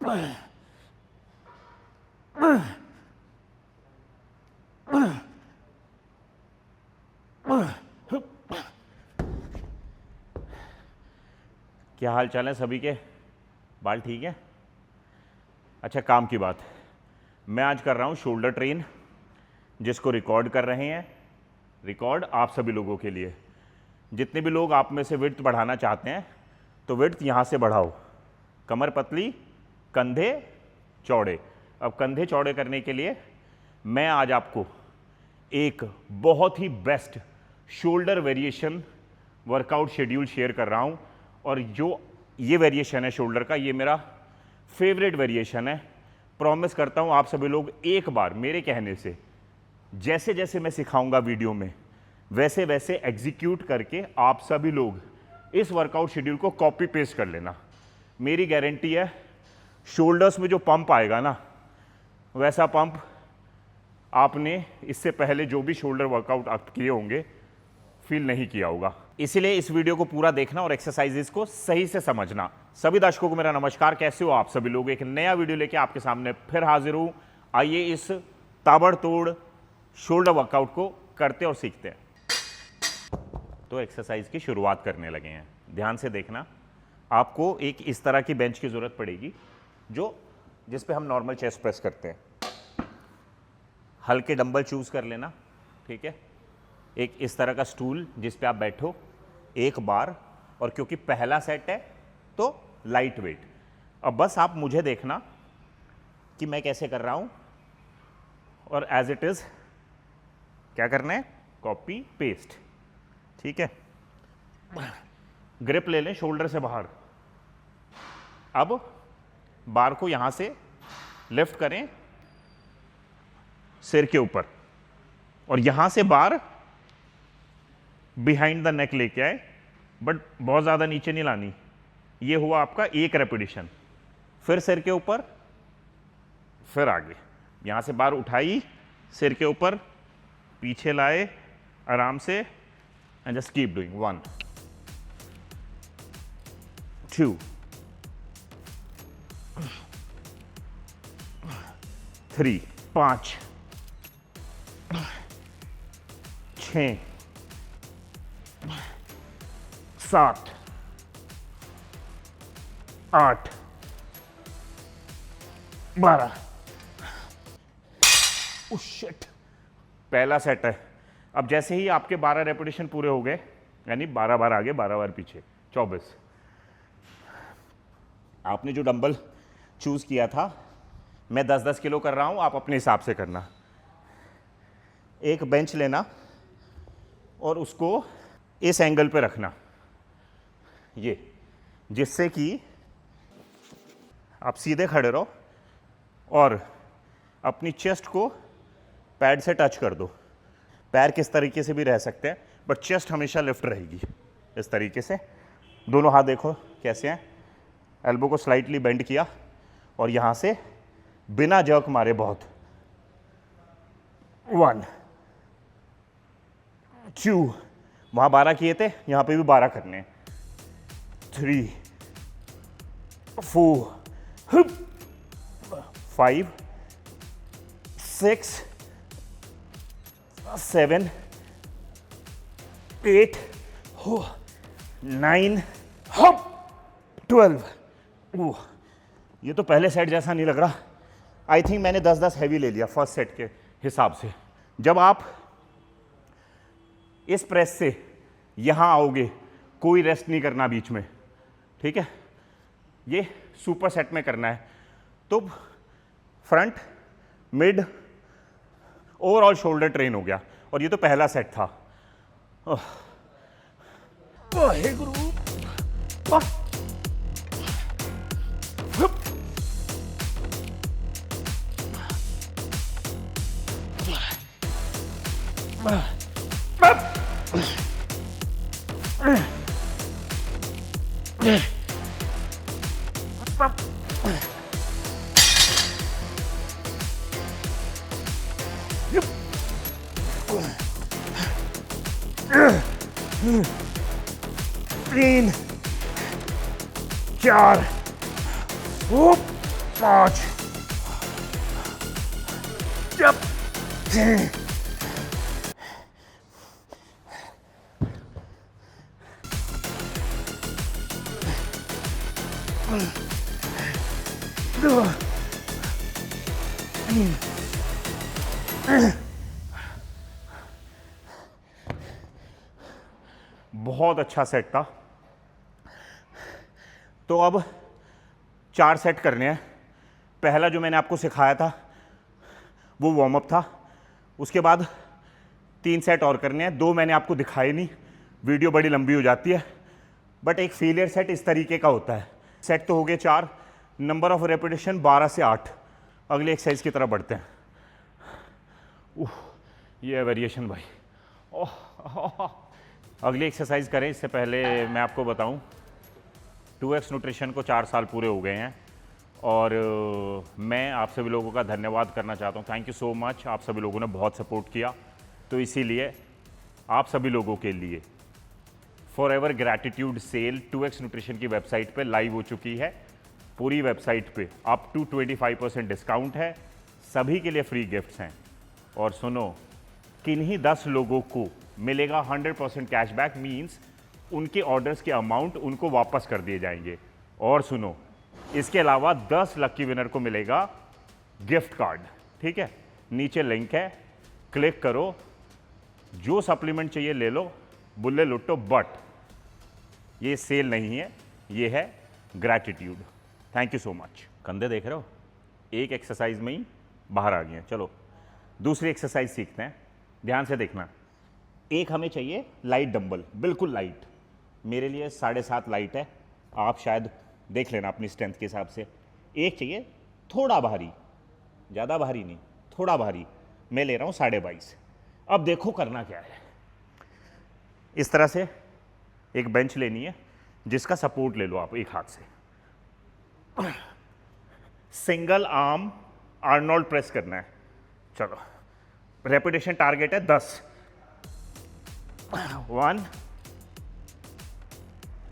क्या हाल चाल है सभी के? बाल ठीक है? अच्छा, काम की बात, मैं आज कर रहा हूँ शोल्डर ट्रेन, जिसको रिकॉर्ड कर रहे हैं। रिकॉर्ड आप सभी लोगों के लिए। जितने भी लोग आप में से विड्थ बढ़ाना चाहते हैं तो विड्थ यहाँ से बढ़ाओ। कमर पतली, कंधे चौड़े। अब कंधे चौड़े करने के लिए मैं आज आपको एक बहुत ही best shoulder variation workout schedule share कर रहा हूँ। और जो ये वेरिएशन है शोल्डर का, ये मेरा फेवरेट वेरिएशन है। प्रॉमिस करता हूँ आप सभी लोग एक बार मेरे कहने से जैसे जैसे मैं सिखाऊंगा वीडियो में वैसे वैसे एग्जीक्यूट करके आप सभी लोग इस वर्कआउट शेड्यूल को कॉपी पेस्ट कर लेना। मेरी गारंटी है शोल्डर्स में जो पंप आएगा ना, वैसा पंप आपने इससे पहले जो भी शोल्डर वर्कआउट आप किए होंगे फील नहीं किया होगा। इसीलिए इस वीडियो को पूरा देखना और एक्सरसाइजेस को सही से समझना। सभी दर्शकों को मेरा नमस्कार, कैसे हो आप सभी लोग? एक नया वीडियो लेके आपके सामने फिर हाजिर हूं। आइए इस ताबड़तोड़ शोल्डर वर्कआउट को करते और सीखते हैं। तो एक्सरसाइज की शुरुआत करने लगे हैं। ध्यान से देखना, आपको एक इस तरह की बेंच की जरूरत पड़ेगी जिस पे हम नॉर्मल चेस्ट प्रेस करते हैं। हल्के डंबल चूज कर लेना, ठीक है। एक इस तरह का स्टूल जिस पे आप बैठो, एक बार, और क्योंकि पहला सेट है तो लाइट वेट। अब बस आप मुझे देखना कि मैं कैसे कर रहा हूं और एज इट इज क्या करना है, कॉपी पेस्ट, ठीक है। ग्रिप ले लें शोल्डर से बाहर। अब बार को यहां से लिफ्ट करें सिर के ऊपर और यहां से बार बिहाइंड द नेक लेके आए, बट बहुत ज़्यादा नीचे नहीं लानी। ये हुआ आपका एक रेपिटेशन। फिर सिर के ऊपर, फिर आगे। यहां से बार उठाई, सिर के ऊपर, पीछे लाए आराम से, एंड जस्ट कीप डूइंग। 1 2 3 5 6 7 8 12। उस शिट, पहला सेट है। अब जैसे ही आपके 12 रेपिटेशन पूरे हो गए, यानी 12 बार आगे 12 बार पीछे, 24। आपने जो डंबल चूज किया था, मैं 10-10 किलो कर रहा हूं, आप अपने हिसाब से करना। एक बेंच लेना और उसको इस एंगल पे रखना, ये, जिससे कि आप सीधे खड़े रहो और अपनी चेस्ट को पैड से टच कर दो। पैर किस तरीके से भी रह सकते हैं, बट चेस्ट हमेशा लिफ्ट रहेगी इस तरीके से। दोनों हाथ देखो कैसे हैं। एल्बो को स्लाइटली बेंड किया और यहां से बिना जर्क मारे बहुत। 1 2, वहां 12 किए थे, यहां पे भी 12 करने हैं। 3 4 5 6 7 8 9 12। ये तो पहले सेट जैसा नहीं लग रहा। आई थिंक मैंने 10-10 हैवी ले लिया फर्स्ट सेट के हिसाब से। जब आप इस प्रेस से यहां आओगे, कोई रेस्ट नहीं करना बीच में, ठीक है। ये सुपर सेट में करना है। तो front, mid, overall shoulder train हो गया। और ये तो पहला सेट था। हे गुरु, तीन, 4, 5 जब 2 3 बहुत अच्छा सेट था। तो अब 4 सेट करने हैं। पहला जो मैंने आपको सिखाया था वो वार्म अप था। उसके बाद 3 सेट और करने हैं। 2 मैंने आपको दिखाए नहीं, वीडियो बड़ी लंबी हो जाती है। बट एक फेलियर सेट इस तरीके का होता है। सेट तो हो गए 4, नंबर ऑफ रेपिटेशन 12 से 8। अगले एक्सरसाइज की तरफ बढ़ते हैं। ये है वेरिएशन भाई। अगली एक्सरसाइज करें इससे पहले मैं आपको बताऊं, 2X न्यूट्रिशन को 4 साल पूरे हो गए हैं और मैं आप सभी लोगों का धन्यवाद करना चाहता हूं। Thank you so much. आप सभी लोगों ने बहुत सपोर्ट किया, तो इसीलिए आप सभी लोगों के लिए forever gratitude sale 2X nutrition की वेबसाइट पे लाइव हो चुकी है। पूरी वेबसाइट पे अप टू 25% डिस्काउंट है। सभी के लिए फ्री गिफ्ट्स हैं। और सुनो, किन्हीं 10 लोगों को मिलेगा 100% कैशबैक, मीन्स उनके ऑर्डर्स के अमाउंट उनको वापस कर दिए जाएंगे। और सुनो, इसके अलावा 10 लकी विनर को मिलेगा गिफ्ट कार्ड। ठीक है, नीचे लिंक है, क्लिक करो, जो सप्लीमेंट चाहिए ले लो, बुल्ले लुट्टो। बट ये सेल नहीं है, ये है gratitude. Thank you so much. कंधे देख रहे हो, एक एक्सरसाइज में ही बाहर आ गए हैं। चलो दूसरी एक्सरसाइज सीखते हैं, ध्यान से देखना। एक हमें चाहिए लाइट डंबल, बिल्कुल लाइट। मेरे लिए 7.5 लाइट है, आप शायद देख लेना अपनी स्ट्रेंथ के हिसाब से। एक चाहिए थोड़ा भारी, ज़्यादा भारी नहीं, थोड़ा भारी। मैं ले रहा हूँ 22.5। अब देखो करना क्या है। इस तरह से एक बेंच लेनी है जिसका सपोर्ट ले लो आप एक हाथ से। सिंगल आर्म आर्नोल्ड प्रेस करना है। चलो, रेपिटेशन टारगेट है 10। 1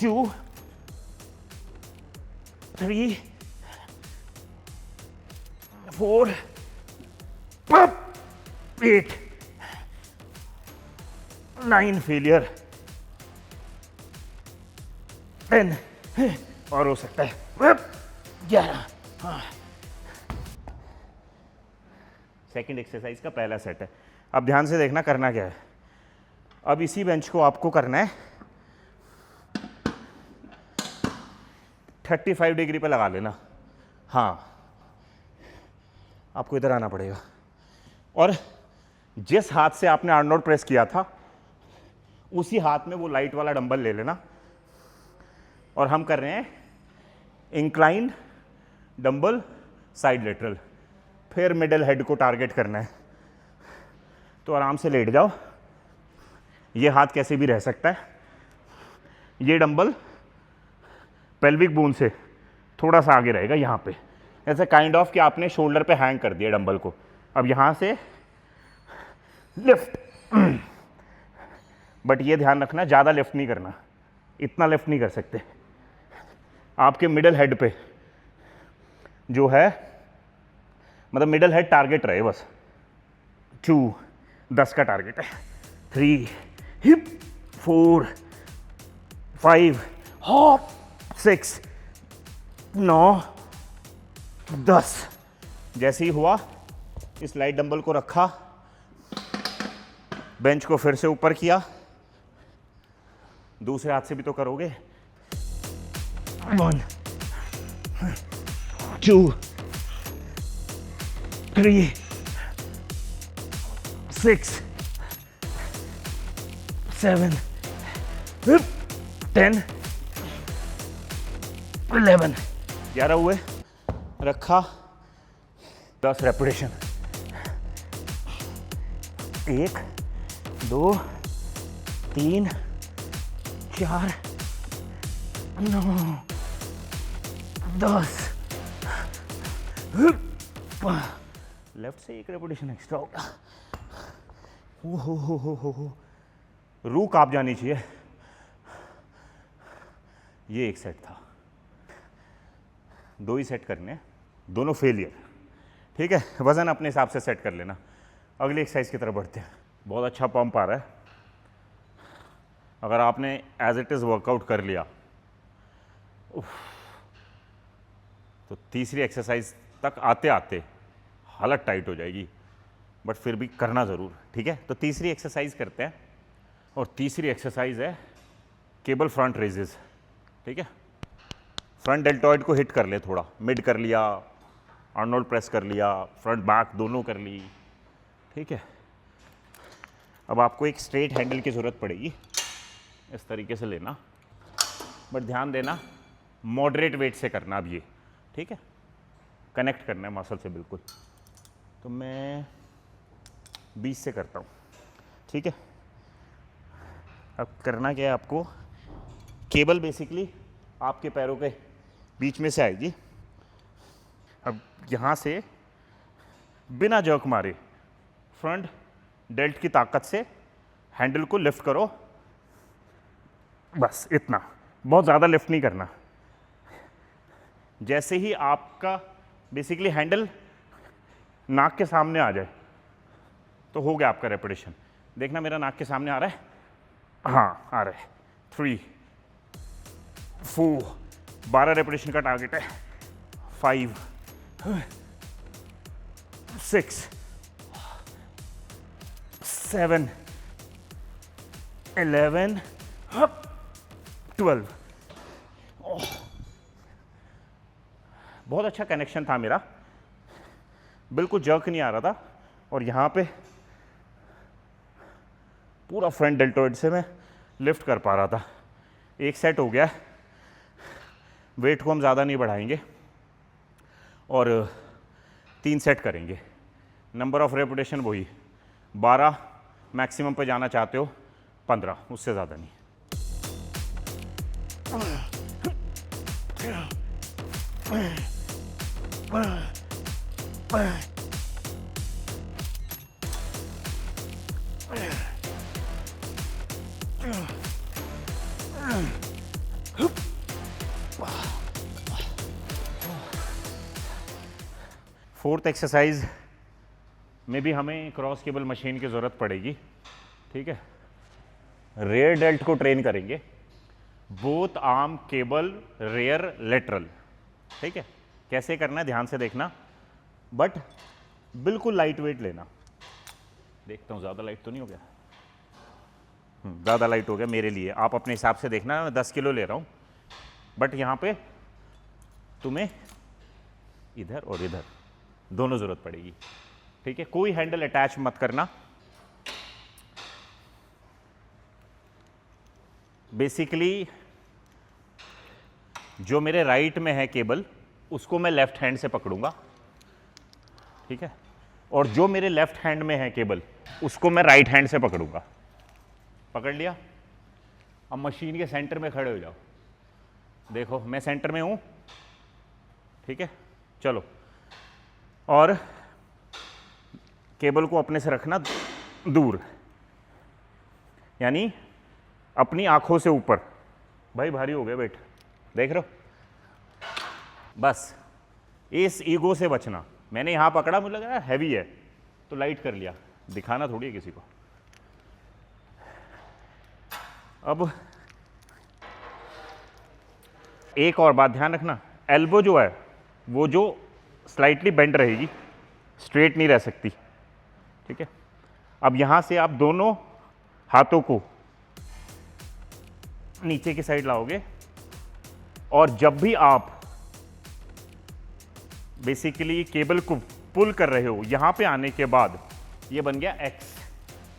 2 3 4 8 9 फेलियर 10 और हो सकता है 11। सेकंड एक्सरसाइज का पहला सेट है। अब ध्यान से देखना करना क्या है। अब इसी बेंच को आपको करना है 35 डिग्री पे लगा लेना। हाँ, आपको इधर आना पड़ेगा और जिस हाथ से आपने आर्नोल्ड प्रेस किया था उसी हाथ में वो लाइट वाला डंबल ले लेना। और हम कर रहे हैं इंक्लाइंड डंबल साइड लेटरल। फिर मिडल हेड को टारगेट करना है। तो आराम से लेट जाओ, ये हाथ कैसे भी रह सकता है। ये डंबल पेल्विक बोन से थोड़ा सा आगे रहेगा यहाँ पे, ऐसे काइंड ऑफ कि आपने शोल्डर पे हैंग कर दिया डंबल को। अब यहाँ से लिफ्ट, बट ये ध्यान रखना ज़्यादा लिफ्ट नहीं करना, इतना लिफ्ट नहीं कर सकते। आपके मिडल हेड पे जो है, मतलब मिडल हेड टारगेट रहे बस। 2 10 का टारगेट है। 3 हिप 4 5 हॉप 6 9 10। जैसे ही हुआ इस लाइट डंबल को रखा, बेंच को फिर से ऊपर किया। दूसरे हाथ से भी तो करोगे। 1 2 3 6 7 10 11। 11 हुए, रखा 10 रेपिटेशन। 1 2 3 4 9 10। लेफ्ट से एक रेपिटेशन एक्स्ट्रा होगा। हो रूह कांप जानी चाहिए। ये एक सेट था। 2 ही सेट करने हैं, दोनों फेलियर। ठीक है, वज़न अपने हिसाब से सेट कर लेना। अगली एक्सरसाइज की तरफ बढ़ते हैं। बहुत अच्छा पंप आ रहा है। अगर आपने एज इट इज़ वर्कआउट कर लिया तो तीसरी एक्सरसाइज तक आते आते हालत टाइट हो जाएगी, बट फिर भी करना ज़रूर। ठीक है, तो तीसरी एक्सरसाइज करते हैं, और तीसरी एक्सरसाइज है केबल फ्रंट रेजेस। ठीक है, फ्रंट डेल्टॉइड को हिट कर ले, थोड़ा मिड कर लिया, आर्नोल्ड प्रेस कर लिया, फ्रंट बैक दोनों कर ली। ठीक है, अब आपको एक स्ट्रेट हैंडल की ज़रूरत पड़ेगी, इस तरीके से लेना, बट ध्यान देना मॉडरेट वेट से करना अब ये। ठीक है, कनेक्ट करना है मसल से बिल्कुल। तो मैं 20 से करता हूँ। ठीक है, अब करना क्या है आपको, केबल बेसिकली आपके पैरों के बीच में से आएगी। अब यहाँ से बिना जर्क मारे फ्रंट डेल्ट की ताकत से हैंडल को लिफ्ट करो, बस इतना, बहुत ज़्यादा लिफ्ट नहीं करना। जैसे ही आपका बेसिकली हैंडल नाक के सामने आ जाए तो हो गया आपका रेपिटेशन। देखना मेरा नाक के सामने आ रहा है, हाँ आ रहा है। 3 4 12 रेपिटेशन का टारगेट है। 5 6 7 11 12। बहुत अच्छा कनेक्शन था मेरा, बिल्कुल जर्क नहीं आ रहा था, और यहाँ पे पूरा फ्रंट डेल्टॉइड से मैं लिफ्ट कर पा रहा था। एक सेट हो गया, वेट को हम ज़्यादा नहीं बढ़ाएंगे और 3 सेट करेंगे। नंबर ऑफ रेपिटेशन वही 12, मैक्सिमम पे जाना चाहते हो 15, उससे ज़्यादा नहीं। फोर्थ एक्सरसाइज में भी हमें क्रॉस केबल मशीन की ज़रूरत पड़ेगी। ठीक है, रेयर डेल्ट को ट्रेन करेंगे, both arm cable rear lateral. ठीक है, कैसे करना है ध्यान से देखना, बट बिल्कुल लाइट वेट लेना। देखता हूँ ज़्यादा लाइट तो नहीं हो गया, ज़्यादा लाइट हो गया मेरे लिए। आप अपने हिसाब से देखना, मैं 10 किलो ले रहा हूँ, बट यहाँ पे तुम्हें इधर और इधर दोनों ज़रूरत पड़ेगी। ठीक है, कोई हैंडल अटैच मत करना। बेसिकली जो मेरे राइट में है केबल, उसको मैं लेफ्ट हैंड से पकड़ूंगा। ठीक है, और जो मेरे लेफ्ट हैंड में है केबल, उसको मैं राइट हैंड से पकड़ूंगा। पकड़ लिया। अब मशीन के सेंटर में खड़े हो जाओ। देखो मैं सेंटर में हूं। ठीक है, चलो, और केबल को अपने से रखना दूर, यानी अपनी आंखों से ऊपर। भाई भारी हो गए वेट, देख रहे हो? बस इस ईगो से बचना। मैंने यहां पकड़ा, मुझे लगा हैवी है तो लाइट कर लिया, दिखाना थोड़ी है किसी को। अब एक और बात ध्यान रखना, एल्बो जो है वो जो स्लाइटली बेंड रहेगी, स्ट्रेट नहीं रह सकती। ठीक है, अब यहां से आप दोनों हाथों को नीचे की साइड लाओगे, और जब भी आप बेसिकली केबल को पुल कर रहे हो, यहां पे आने के बाद ये बन गया एक्स,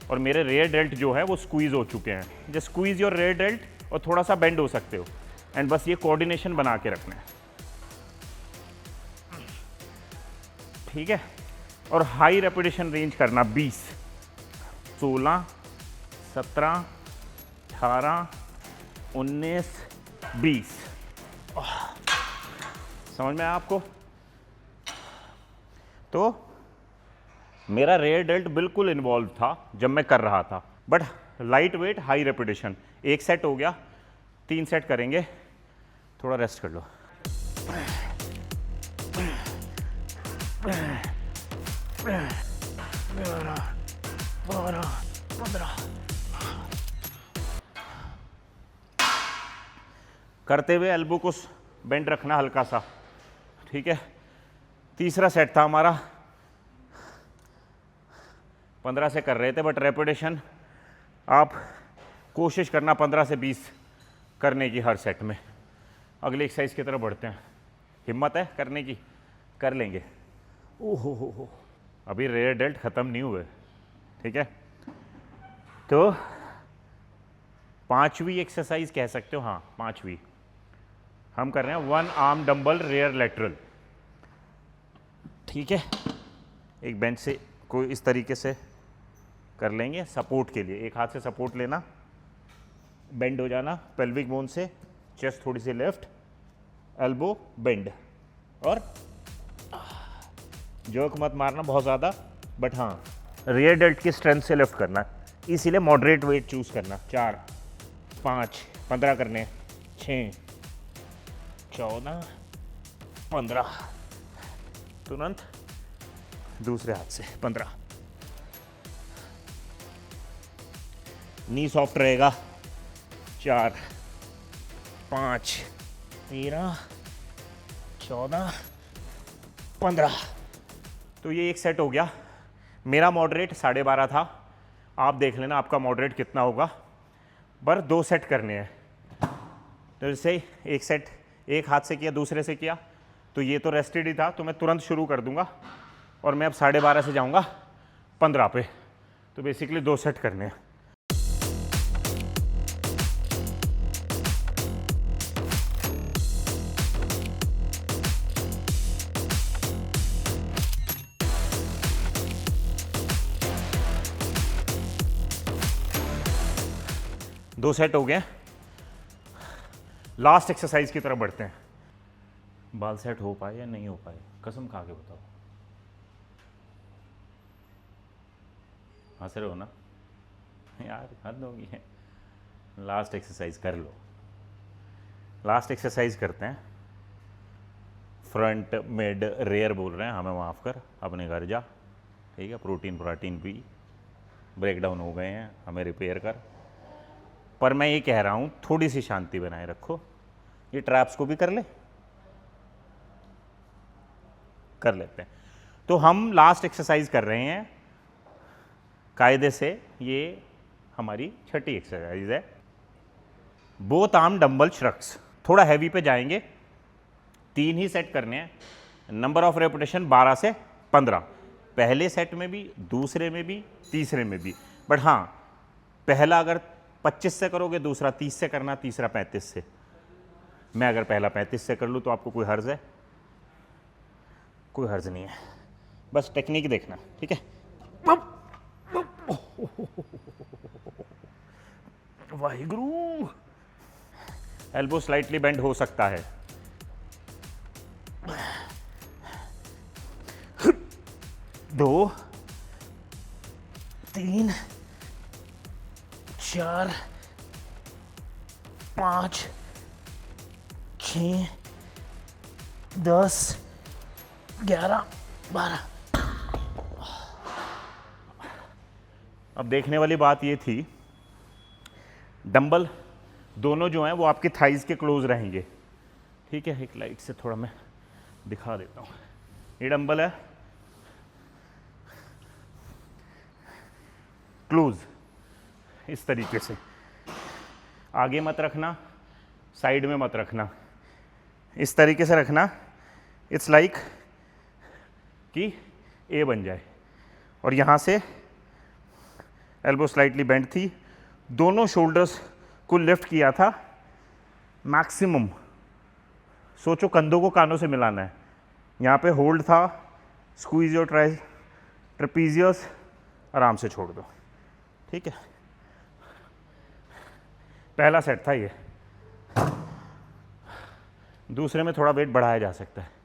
और मेरे रेयर डेल्ट जो है वो स्क्वीज हो चुके हैं। Just squeeze your rare dealt, और थोड़ा सा बेंड हो सकते हो, एंड बस ये कोऑर्डिनेशन बना के रखना है। ठीक है, और हाई रेपिटेशन रेंज करना 20, 16, 17, 18, 19, 20। समझ में आया आपको? तो मेरा रेयर डेल्ट बिल्कुल इन्वॉल्व था जब मैं कर रहा था, but light weight high repetition. एक सेट हो गया, 3 सेट करेंगे। थोड़ा रेस्ट कर लो। करते हुए एल्बो को बेंड रखना हल्का सा, ठीक है। तीसरा सेट था हमारा, 15 से कर रहे थे, बट रेपिटेशन आप कोशिश करना 15 से 20 करने की हर सेट में। अगली एक्सरसाइज की तरफ बढ़ते हैं। हिम्मत है करने की? कर लेंगे। ओहो हो, अभी रेयर डेल्ट ख़त्म नहीं हुए, ठीक है। तो पांचवी एक्सरसाइज कह सकते हो, हाँ पांचवी हम कर रहे हैं 1 आर्म डंबल रेयर लेटरल, ठीक है। एक बेंच से कोई इस तरीके से कर लेंगे सपोर्ट के लिए, एक हाथ से सपोर्ट लेना, बेंड हो जाना पेल्विक बोन से, चेस्ट थोड़ी सी लेफ्ट, एल्बो बेंड, और जोक मत मारना बहुत ज़्यादा, बट हाँ रियर डेल्ट की स्ट्रेंथ से लिफ्ट करना, इसीलिए मॉडरेट वेट चूज़ करना। 4 5 15 करने, 6 14 15, तुरंत दूसरे हाथ से 15, नी सॉफ्ट रहेगा। 4 5 13 14 15। तो ये एक सेट हो गया। मेरा मॉडरेट 12.5 था, आप देख लेना आपका मॉडरेट कितना होगा, पर 2 सेट करने हैं। तो जैसे एक सेट एक हाथ से किया, दूसरे से किया, तो ये तो रेस्टेड ही था, तो मैं तुरंत शुरू कर दूंगा, और मैं अब 12.5 से जाऊंगा 15 पे। तो बेसिकली 2 सेट करने हैं। दो सेट हो गए, लास्ट एक्सरसाइज की तरफ बढ़ते हैं। बाल सेट हो पाए या नहीं हो पाए, कसम खा के बताओ। हंस रहे हो ना यार, हद होगी है। लास्ट एक्सरसाइज कर लो। लास्ट एक्सरसाइज करते हैं। फ्रंट मिड रेयर बोल रहे हैं, हमें माफ़ कर, अपने घर जा, ठीक है। प्रोटीन भी ब्रेक डाउन हो गए हैं, हमें रिपेयर कर। पर मैं ये कह रहा हूँ थोड़ी सी शांति बनाए रखो। ये ट्रैप्स को भी कर लेते हैं। तो हम लास्ट एक्सरसाइज कर रहे हैं कायदे से। ये हमारी छठी एक्सरसाइज है, बोथ आर्म डंबल श्रक्स। थोड़ा हैवी पे जाएंगे, 3 ही सेट करने हैं। नंबर ऑफ रेपिटेशन 12 से 15, पहले सेट में भी, दूसरे में भी, तीसरे में भी। बट हाँ, पहला अगर 25 से करोगे, दूसरा 30 से करना, तीसरा 35 से। मैं अगर पहला 35 से कर लूँ तो आपको कोई हर्ज है? कोई हर्ज नहीं है, बस टेक्निक देखना, ठीक है। वाहिगुरु। एल्बो स्लाइटली बेंड हो सकता है। 2 3 4 5 6 10 11 12। अब देखने वाली बात ये थी, डंबल दोनों जो हैं वो आपके थाइज के क्लोज रहेंगे, ठीक है। एक लाइट से थोड़ा मैं दिखा देता हूँ। ये डंबल है क्लोज, इस तरीके से। आगे मत रखना, साइड में मत रखना, इस तरीके से रखना। इट्स लाइक कि ए बन जाए। और यहाँ से एल्बो स्लाइटली बेंड थी, दोनों शोल्डर्स को लिफ्ट किया था मैक्सिमम। सोचो कंधों को कानों से मिलाना है। यहाँ पे होल्ड था, स्क्वीज योर ट्रेपीजियस, आराम से छोड़ दो, ठीक है। पहला सेट था ये। दूसरे में थोड़ा वेट बढ़ाया जा सकता है।